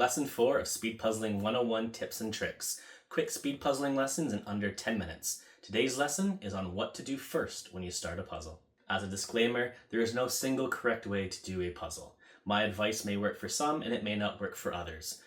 Lesson 4 of Speed Puzzling 101 Tips and Tricks. Quick speed puzzling lessons in under 10 minutes. Today's lesson is on what to do first when you start a puzzle. As a disclaimer, there is no single correct way to do a puzzle. My advice may work for some and it may not work for others.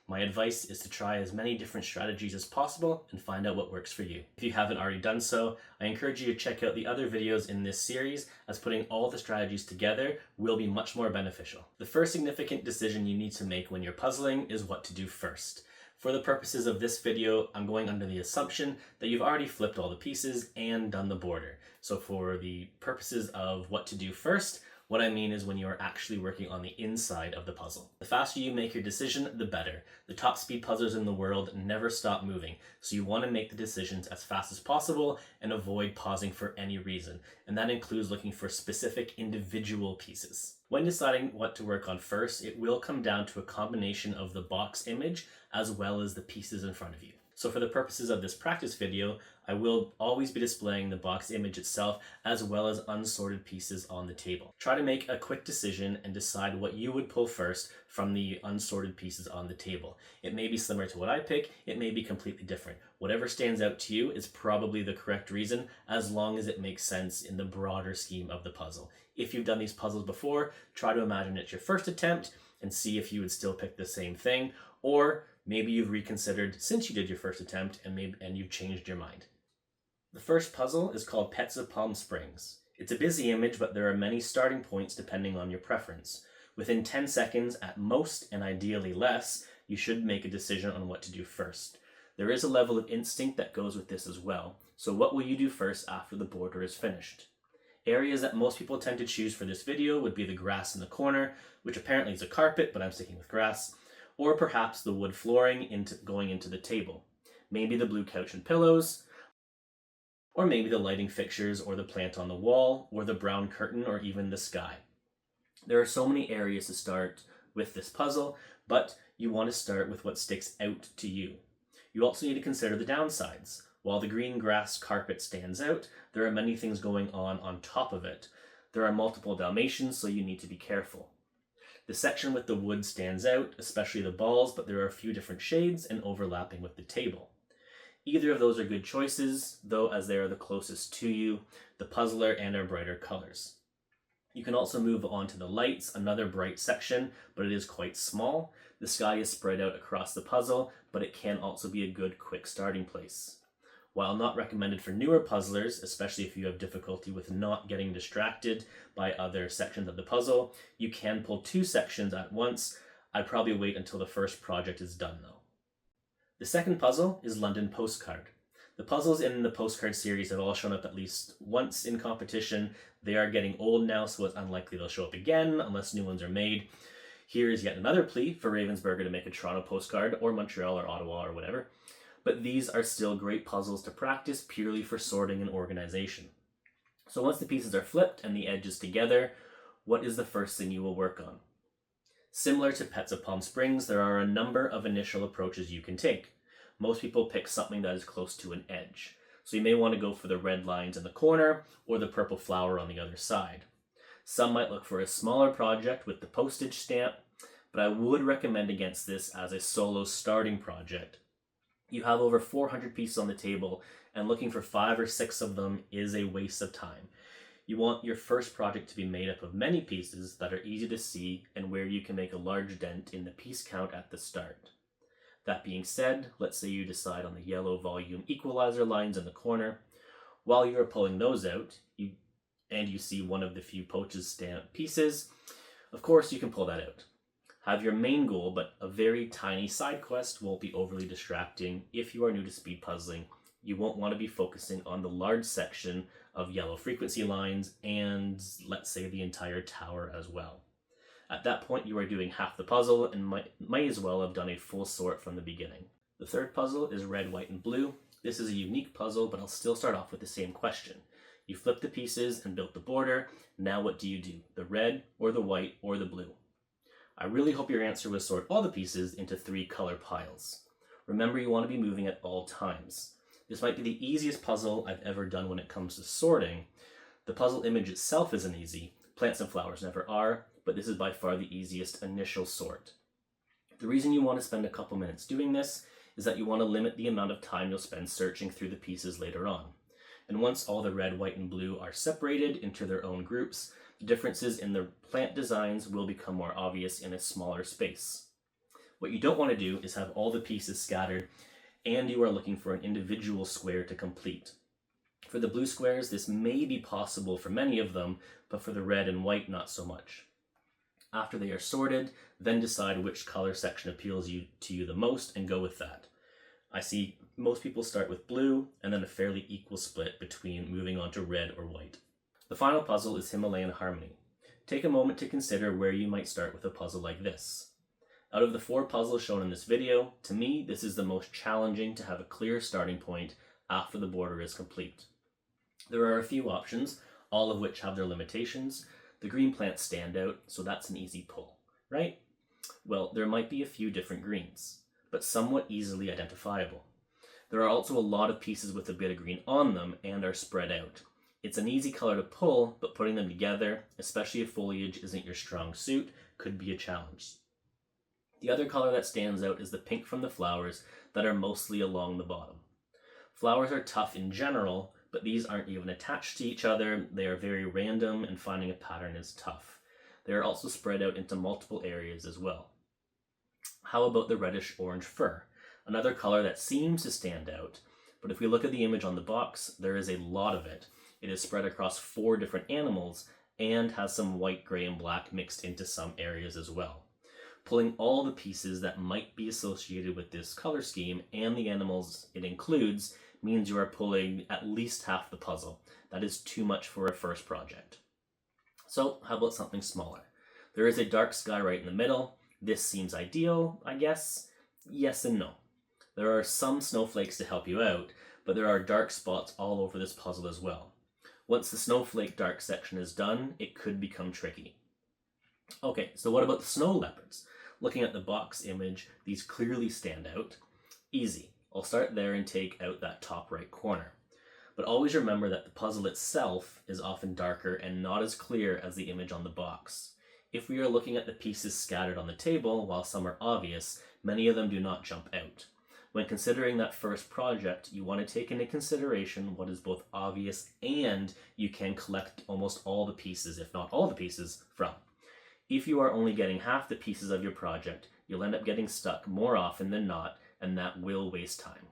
My advice is to try as many different strategies as possible and find out what works for you. If you haven't already done so, I encourage you to check out the other videos in this series, as putting all the strategies together will be much more beneficial. The first significant decision you need to make when you're puzzling is what to do first. For the purposes of this video, I'm going under the assumption that you've already flipped all the pieces and done the border. So for the purposes of what to do first, what I mean is when you are actually working on the inside of the puzzle. The faster you make your decision, the better. The top speed puzzlers in the world never stop moving, so you want to make the decisions as fast as possible and avoid pausing for any reason, and that includes looking for specific individual pieces. When deciding what to work on first, it will come down to a combination of the box image as well as the pieces in front of you. So for the purposes of this practice video, I will always be displaying the box image itself as well as unsorted pieces on the table. Try to make a quick decision and decide what you would pull first from the unsorted pieces on the table. It may be similar to what I pick, it may be completely different. Whatever stands out to you is probably the correct reason, as long as it makes sense in the broader scheme of the puzzle. If you've done these puzzles before, try to imagine it's your first attempt and see if you would still pick the same thing, or maybe you've reconsidered since you did your first attempt and you've changed your mind. The first puzzle is called Pets of Palm Springs. It's a busy image, but there are many starting points depending on your preference. Within 10 seconds at most, and ideally less, you should make a decision on what to do first. There is a level of instinct that goes with this as well. So what will you do first after the border is finished? Areas that most people tend to choose for this video would be the grass in the corner, which apparently is a carpet, but I'm sticking with grass, or perhaps the wood flooring going into the table. Maybe the blue couch and pillows, or maybe the lighting fixtures or the plant on the wall, or the brown curtain, or even the sky. There are so many areas to start with this puzzle, but you want to start with what sticks out to you. You also need to consider the downsides. While the green grass carpet stands out, there are many things going on top of it. There are multiple Dalmatians, so you need to be careful. The section with the wood stands out, especially the balls, but there are a few different shades and overlapping with the table. Either of those are good choices, though, as they are the closest to you, the puzzler, and are brighter colors. You can also move on to the lights, another bright section, but it is quite small. The sky is spread out across the puzzle, but it can also be a good quick starting place. While not recommended for newer puzzlers, especially if you have difficulty with not getting distracted by other sections of the puzzle, you can pull two sections at once. I'd probably wait until the first project is done though. The second puzzle is London Postcard. The puzzles in the Postcard series have all shown up at least once in competition. They are getting old now, so it's unlikely they'll show up again unless new ones are made. Here is yet another plea for Ravensburger to make a Toronto postcard, or Montreal or Ottawa or whatever. But these are still great puzzles to practice purely for sorting and organization. So once the pieces are flipped and the edges together, what is the first thing you will work on? Similar to Pets of Palm Springs, there are a number of initial approaches you can take. Most people pick something that is close to an edge. So you may want to go for the red lines in the corner or the purple flower on the other side. Some might look for a smaller project with the postage stamp, but I would recommend against this as a solo starting project. You have over 400 pieces on the table, and looking for 5 or 6 of them is a waste of time. You want your first project to be made up of many pieces that are easy to see and where you can make a large dent in the piece count at the start. That being said, let's say you decide on the yellow volume equalizer lines in the corner. While you are pulling those out, you see one of the few postage stamp pieces, of course you can pull that out. Have your main goal, but a very tiny side quest won't be overly distracting. If you are new to speed puzzling, you won't want to be focusing on the large section of yellow frequency lines and, let's say, the entire tower as well. At that point, you are doing half the puzzle and might as well have done a full sort from the beginning. The third puzzle is red, white, and blue. This is a unique puzzle, but I'll still start off with the same question. You flip the pieces and built the border. Now what do you do? The red, or the white, or the blue? I really hope your answer was sort all the pieces into 3 color piles. Remember, you want to be moving at all times. This might be the easiest puzzle I've ever done when it comes to sorting. The puzzle image itself isn't easy. Plants and flowers never are, but this is by far the easiest initial sort. The reason you want to spend a couple minutes doing this is that you want to limit the amount of time you'll spend searching through the pieces later on. And once all the red, white, and blue are separated into their own groups, the differences in the plant designs will become more obvious in a smaller space. What you don't want to do is have all the pieces scattered and you are looking for an individual square to complete. For the blue squares, this may be possible for many of them, but for the red and white, not so much. After they are sorted, then decide which color section appeals to you the most and go with that. I see most people start with blue and then a fairly equal split between moving on to red or white. The final puzzle is Himalayan Harmony. Take a moment to consider where you might start with a puzzle like this. Out of the 4 puzzles shown in this video, to me, this is the most challenging to have a clear starting point after the border is complete. There are a few options, all of which have their limitations. The green plants stand out, so that's an easy pull, right? Well, there might be a few different greens, but somewhat easily identifiable. There are also a lot of pieces with a bit of green on them and are spread out. It's an easy color to pull, but putting them together, especially if foliage isn't your strong suit, could be a challenge. The other color that stands out is the pink from the flowers that are mostly along the bottom. Flowers are tough in general, but these aren't even attached to each other. They are very random and finding a pattern is tough. They are also spread out into multiple areas as well. How about the reddish-orange fur? Another color that seems to stand out, but if we look at the image on the box, there is a lot of it. It is spread across 4 different animals and has some white, gray, and black mixed into some areas as well. Pulling all the pieces that might be associated with this color scheme and the animals it includes means you are pulling at least half the puzzle. That is too much for a first project. So how about something smaller? There is a dark sky right in the middle. This seems ideal, I guess. Yes and no. There are some snowflakes to help you out, but there are dark spots all over this puzzle as well. Once the snowflake dark section is done, it could become tricky. Okay, so what about the snow leopards? Looking at the box image, these clearly stand out. Easy. I'll start there and take out that top right corner. But always remember that the puzzle itself is often darker and not as clear as the image on the box. If we are looking at the pieces scattered on the table, while some are obvious, many of them do not jump out. When considering that first project, you want to take into consideration what is both obvious and you can collect almost all the pieces, if not all the pieces, from. If you are only getting half the pieces of your project, you'll end up getting stuck more often than not, and that will waste time.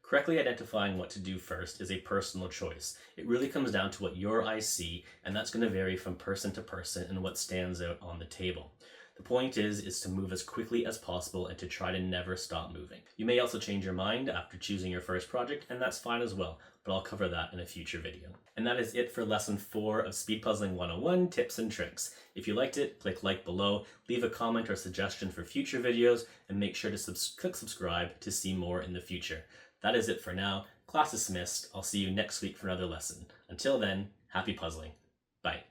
Correctly identifying what to do first is a personal choice. It really comes down to what your eyes see, and that's going to vary from person to person and what stands out on the table. The point is to move as quickly as possible and to try to never stop moving. You may also change your mind after choosing your first project, and that's fine as well, but I'll cover that in a future video. And that is it for lesson 4 of Speed Puzzling 101 Tips and Tricks. If you liked it, click like below, leave a comment or suggestion for future videos, and make sure to click subscribe to see more in the future. That is it for now. Class dismissed. I'll see you next week for another lesson. Until then, happy puzzling. Bye.